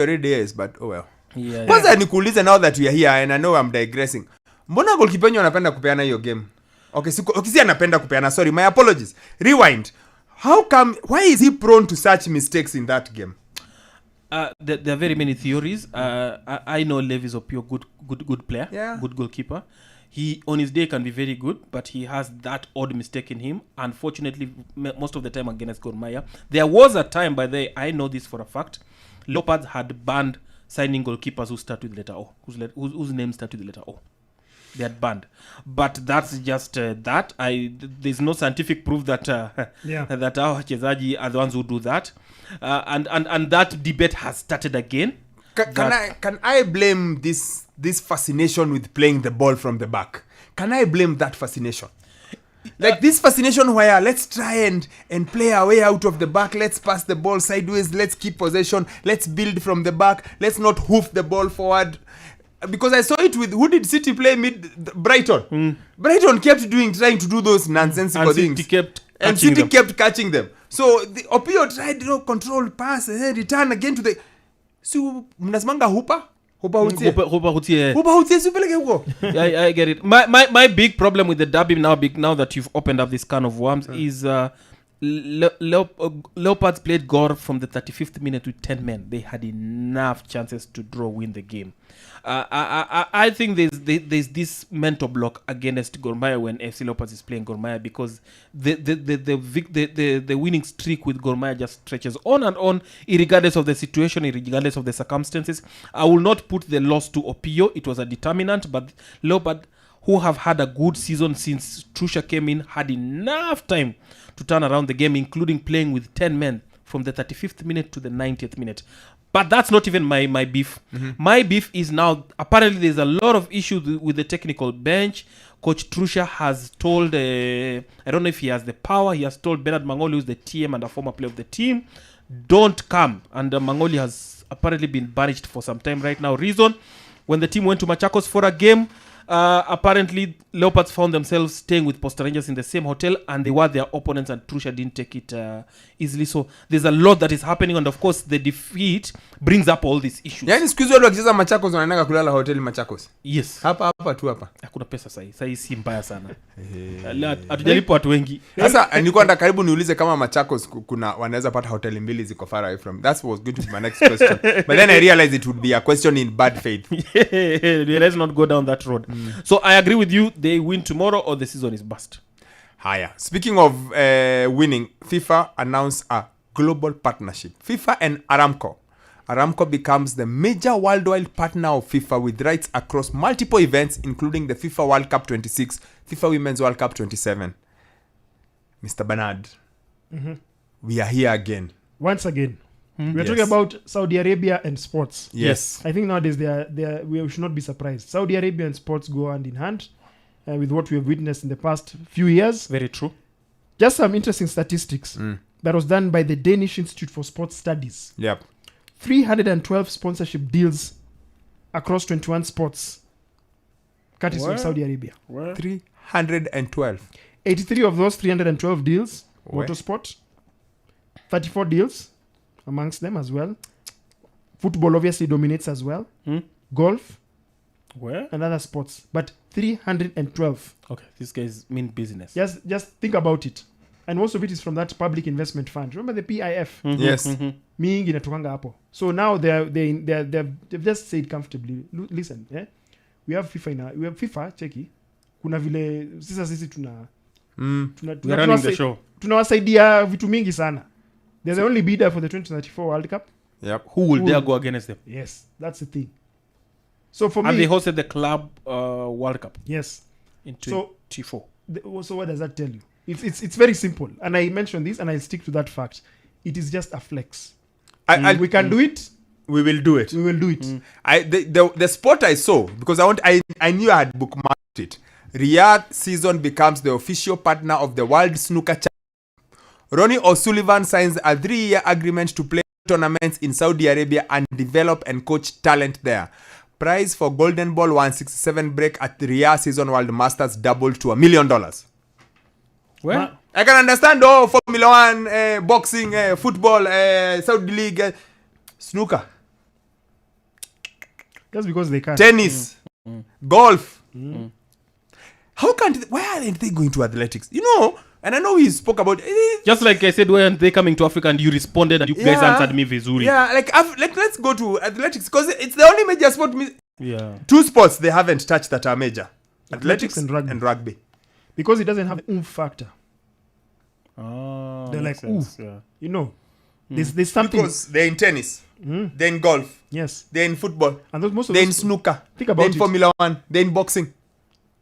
already is, but oh well. Yeah. Kwanza nikuulize now that we are here and I know I'm digressing. Mbona goalkeeper wenyu anapenda kupeana hiyo game? Okay, si anapenda kupeana. Sorry, my apologies. Rewind. Why is he prone to such mistakes in that game? There are very many theories. I know Lev is a pure good player, good goalkeeper. He on his day can be very good, but he has that odd mistake in him. Unfortunately, most of the time against Gor Mahia. There was a time, by the way, I know this for a fact, Leopards had banned signing goalkeepers who start with the letter O, whose names start with the letter O. They had banned, but that's just that. There's no scientific proof that that our wachezaji are the ones who do that, and that debate has started again. Can I blame this fascination with playing the ball from the back? Can I blame that fascination? Like this fascination where let's try and play our way out of the back, let's pass the ball sideways, let's keep possession, let's build from the back, let's not hoof the ball forward. Because I saw it with, who did City play Brighton? Brighton kept trying to do those nonsensical things. City kept catching them. So the Opio tried to control pass and then return again to the... So, mnasimanga Hupa hutie supeleke huko. I get it. My big problem with the derby now that you've opened up this can of worms is Leopards played Gor from the 35th minute with 10 men. They had enough chances to win the game. I think there's this mental block against Gor Mahia when FC Leopards is playing Gor Mahia, because the winning streak with Gor Mahia just stretches on and on, regardless of the situation, regardless of the circumstances. I will not put the loss to Opio. It was a determinant, but Leopard, who have had a good season since Trusha came in, had enough time to turn around the game, including playing with 10 men from the 35th minute to the 90th minute. But that's not even my beef. My beef is now, apparently there's a lot of issues with the technical bench. Coach Trusha has told, I don't know if he has the power, he has told Bernard Mangoli, who's the TM and a former player of the team, don't come. And Mangoli has apparently been banished for some time right now. Reason, when the team went to Machakos for a game, apparently Leopards found themselves staying with Posta Rangers in the same hotel, and they were their opponents, and Trusha didn't take it easily. So there's a lot that is happening, and of course the defeat brings up all these issues. Yani siku hizo watu wakicheza Machakos wanaenda kulala hoteli Machakos. Yes. Hapa tu hapa. Hakuna pesa sahi. Sahi si mbaya sana. Hatujalipo watu wengi. Sasa nilikuwa nataka karibu niulize kama Machakos kuna wanaweza pata hoteli mbili ziko far away from. That was going to be my next question. But then I realized it would be a question in bad faith. Let's not go down that road. So I agree with you. They win tomorrow or the season is bust. Haya. Speaking of winning, FIFA announced a global partnership. FIFA and Aramco. Aramco becomes the major worldwide partner of FIFA with rights across multiple events, including the FIFA World Cup 26, FIFA Women's World Cup 27. Mr. Bernard, we are here again. Once again. We are talking about Saudi Arabia and sports. Yes. I think nowadays we should not be surprised. Saudi Arabia and sports go hand in hand with what we have witnessed in the past few years. Very true. Just some interesting statistics that was done by the Danish Institute for Sports Studies. Yep. 312 sponsorship deals across 21 sports, courtesy of Saudi Arabia. 312. 83 of those 312 deals, motorsport. 34 deals amongst them as well. Football obviously dominates as well. Golf. And other sports. But 312. Okay, these guys mean business. Just think about it. And most of it is from that public investment fund. Remember the PIF? Yes. Mingi inatokanga hapo. So now they've just said comfortably, listen, we have FIFA, cheki. Kuna vile sisi we are running the show. Tunawasaidia vitu mingi sana. There's the only bidder for the 2034 World Cup. Yep. Who will dare go against them? Yes, that's the thing. So for and me, they hosted the club World Cup. Yes. In 2024. So what does that tell you? It's very simple, and I mentioned this, and I'll stick to that fact. It is just a flex. We can do it. We will do it. We will do it. The spot I saw, because I knew I had bookmarked it. Riyadh season becomes the official partner of the World Snooker Championship. Ronnie O'Sullivan signs a 3-year agreement to play tournaments in Saudi Arabia and develop and coach talent there. Prize for Golden Ball 167 break at the Riyadh season World Masters doubled to $1 million. Well, I can understand Formula 1, boxing, football, Saudi League, snooker. Just because they can. tennis, golf. How can't? Why aren't they going to athletics? You know, and I know we spoke about. Just like I said, when they coming to Africa and you responded and you guys answered me vizuri. Yeah, like let's go to athletics because it's the only major sport. Yeah. 2 sports they haven't touched that are major: athletics and and rugby. Because it doesn't have oomph factor. Oh, They're makes like, ooh. sense, yeah. You know, there's something. Because they're in tennis, they're in golf, Yes. they're in football, And most of they're in those, snooker, think about they're in it. Formula 1, they're in boxing.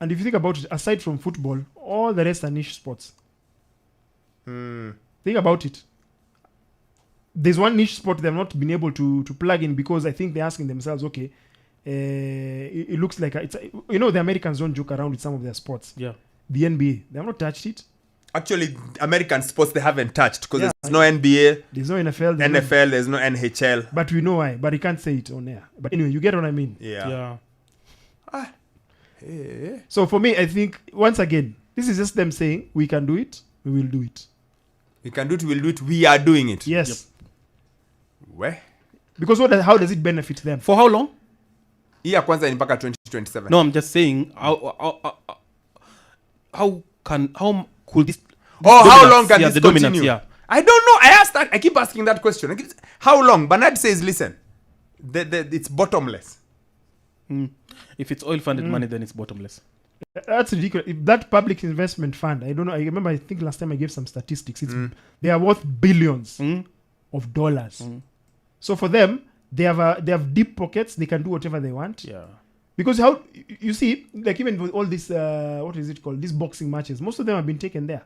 And if you think about it, aside from football, all the rest are niche sports. Think about it. There's one niche sport they've not been able to plug in because I think they're asking themselves, okay, it looks like the Americans don't joke around with some of their sports. Yeah. The NBA, they have not touched it. Actually, American sports they haven't touched because there's no NBA, There's no NFL. there's no NHL. But we know why. But you can't say it on air. But anyway, you get what I mean. Yeah. So for me, I think once again, this is just them saying we can do it. We will do it. We can do it, we'll do it, we are doing it. Yes. Where? Because how does it benefit them? For how long? Iya kwanza ni mpaka 2027. No, I'm just saying how could this how long can the this dominance, continue? yeah. I don't know. I keep asking that question. How long? Bernard says, listen, it's bottomless. If it's oil funded money, then it's bottomless. That's ridiculous. If that public investment fund, I don't know. I remember. I think last time I gave some statistics. They are worth billions of dollars. So for them, they have deep pockets. They can do whatever they want. Yeah. Because how you see, like even with all this, what is it called? These boxing matches, most of them have been taken there.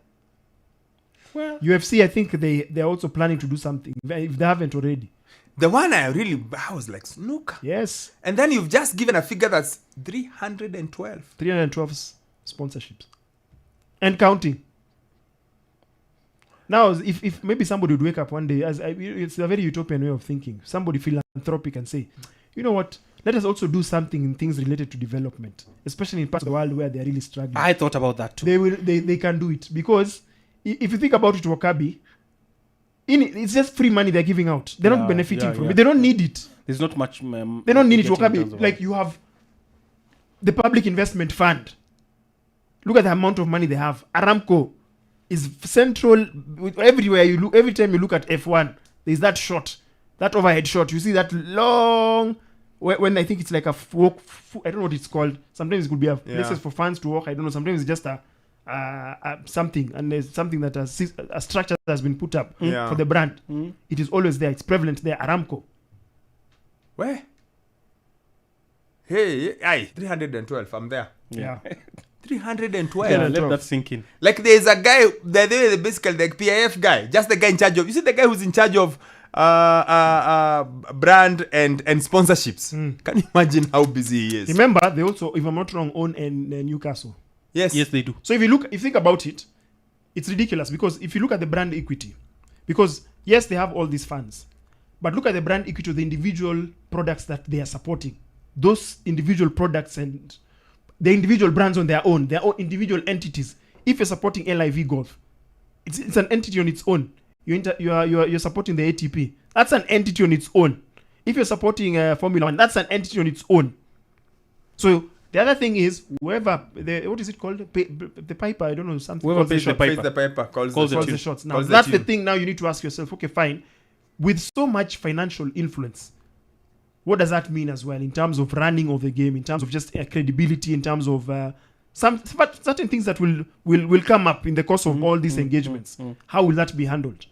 Well, UFC, I think they're also planning to do something if they haven't already. The one I was like, snooker. Yes, And then you've just given a figure that's 312. 312 sponsorships and counting. Now, if maybe somebody would wake up one day, it's a very utopian way of thinking. Somebody philanthropic and say, you know what? Let us also do something in things related to development, especially in parts of the world where they're really struggling. I thought about that too. They can do it because if you think about it, Wakabi, it's just free money they're giving out. They're not benefiting from it. They don't need it. There's not much. They don't need it, Wakabi. Like you have the public investment fund. Look at the amount of money they have. Aramco is central everywhere you look. Every time you look at F1, there's that shot, that overhead shot. You see that long. When I think it's like a I don't know what it's called. Sometimes it could be a places for fans to walk. I don't know. Sometimes it's just a something, and there's something that a structure that has been put up for the brand. It is always there. It's prevalent there. Aramco. Where? Hey, 312. I'm there. Yeah. 312. Yeah, let that sink in. Like there's a guy, basically the PIF guy, just the guy in charge of. You see the guy who's in charge of brand and sponsorships. Can you imagine how busy he is? Remember, they also, if I'm not wrong, own Newcastle. Yes, they do. So if you think about it, it's ridiculous because if you look at the brand equity, because yes, they have all these funds, but look at the brand equity of the individual products that they are supporting. Those individual products and the individual brands on their own individual entities. If you're supporting LIV Golf, it's an entity on its own. You're supporting the ATP. That's an entity on its own. If you're supporting Formula 1, that's an entity on its own. So the other thing is, whoever what is it called? The piper, I don't know, something. Whoever pays the Pays piper. the piper, calls Calls the the tune. the shots. Now Calls that's the the tune. thing. Now you need to ask yourself, okay, fine. With so much financial influence, what does that mean as well in terms of running of the game, in terms of just credibility, in terms of certain things that will come up in the course of all these engagements? How will that be handled?